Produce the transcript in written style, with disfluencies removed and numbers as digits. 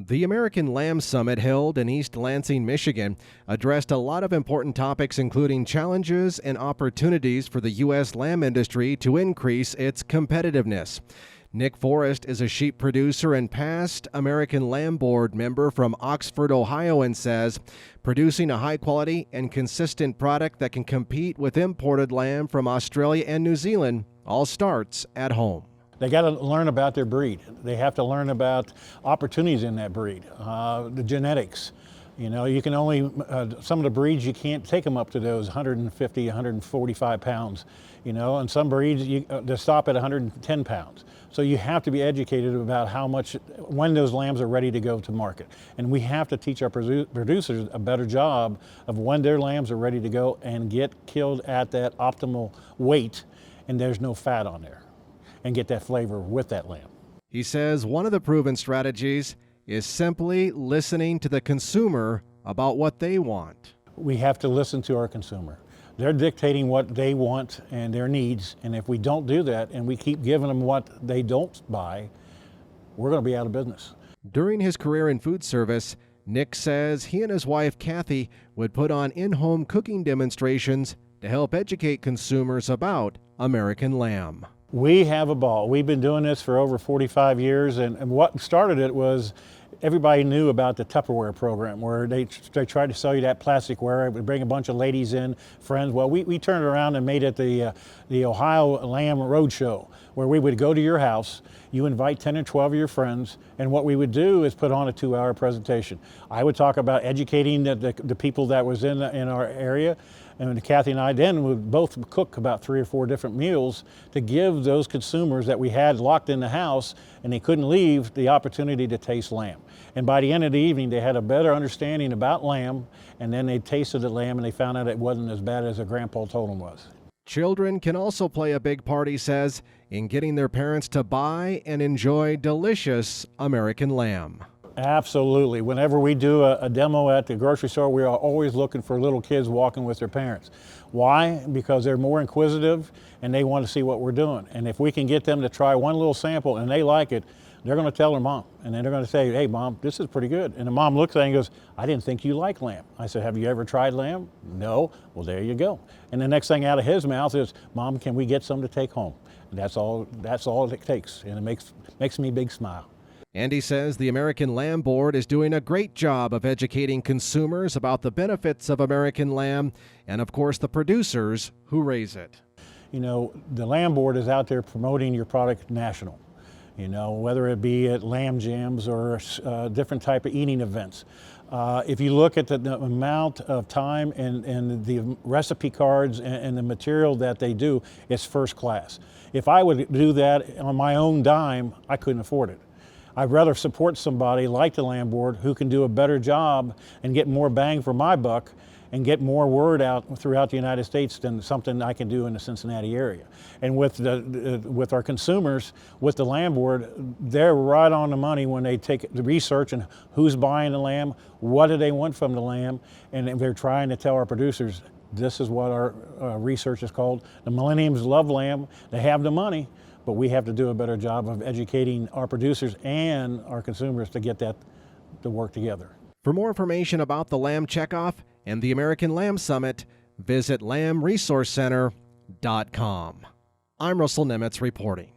The American Lamb Summit held in East Lansing, Michigan, addressed a lot of important topics including challenges and opportunities for the U.S. lamb industry to increase its competitiveness. Nick Forrest is a sheep producer and past American Lamb Board member from Oxford, Ohio, and says producing a high-quality and consistent product that can compete with imported lamb from Australia and New Zealand all starts at home. They got to learn about their breed. They have to learn about opportunities in that breed, the genetics. You know, you can only, some of the breeds you can't take them up to those 150, 145 pounds, you know, and some breeds they stop at 110 pounds. So you have to be educated about how much, when those lambs are ready to go to market. And we have to teach our producers a better job of when their lambs are ready to go and get killed at that optimal weight and there's no fat on there, and get that flavor with that lamb. He says one of the proven strategies is simply listening to the consumer about what they want. We have to listen to our consumer. They're dictating what they want and their needs, and if we don't do that and we keep giving them what they don't buy, we're going to be out of business. During his career in food service, Nick says he and his wife Kathy would put on in-home cooking demonstrations to help educate consumers about American lamb. We have a ball. We've been doing this for over 45 years, and what started it was everybody knew about the Tupperware program where they tried to sell you that plasticware. It would bring a bunch of ladies in, friends. Well, we turned around and made it the Ohio Lamb Roadshow, where we would go to your house, you invite 10 or 12 of your friends, and what we would do is put on a 2-hour presentation. I would talk about educating the people that was in our area, and Kathy and I then would both cook about 3 or 4 different meals to give those consumers that we had locked in the house and they couldn't leave the opportunity to taste lamb. And by the end of the evening, they had a better understanding about lamb, and then they tasted the lamb and they found out it wasn't as bad as their grandpa told them was. Children can also play a big part, he says, in getting their parents to buy and enjoy delicious American lamb. Absolutely. Whenever we do a demo at the grocery store, we are always looking for little kids walking with their parents. Why? Because they're more inquisitive and they want to see what we're doing. And if we can get them to try one little sample and they like it, they're going to tell their mom. And then they're going to say, hey, Mom, this is pretty good. And the mom looks at it and goes, I didn't think you liked lamb. I said, have you ever tried lamb? No. Well, there you go. And the next thing out of his mouth is, Mom, can we get some to take home? And that's all it takes. And it makes me a big smile. And he says the American Lamb Board is doing a great job of educating consumers about the benefits of American lamb and, of course, the producers who raise it. You know, the Lamb Board is out there promoting your product national, you know, whether it be at lamb jams or different type of eating events. If you look at the amount of time and the recipe cards and the material that they do, it's first class. If I would do that on my own dime, I couldn't afford it. I'd rather support somebody like the Lamb Board who can do a better job and get more bang for my buck and get more word out throughout the United States than something I can do in the Cincinnati area. And with our consumers, with the Lamb Board, they're right on the money when they take the research and who's buying the lamb, what do they want from the lamb, and they're trying to tell our producers, this is what our research is called. The millennials love lamb, they have the money, but we have to do a better job of educating our producers and our consumers to get that to work together. For more information about the Lamb Checkoff and the American Lamb Summit, visit lambresourcecenter.com. I'm Russell Nemitz reporting.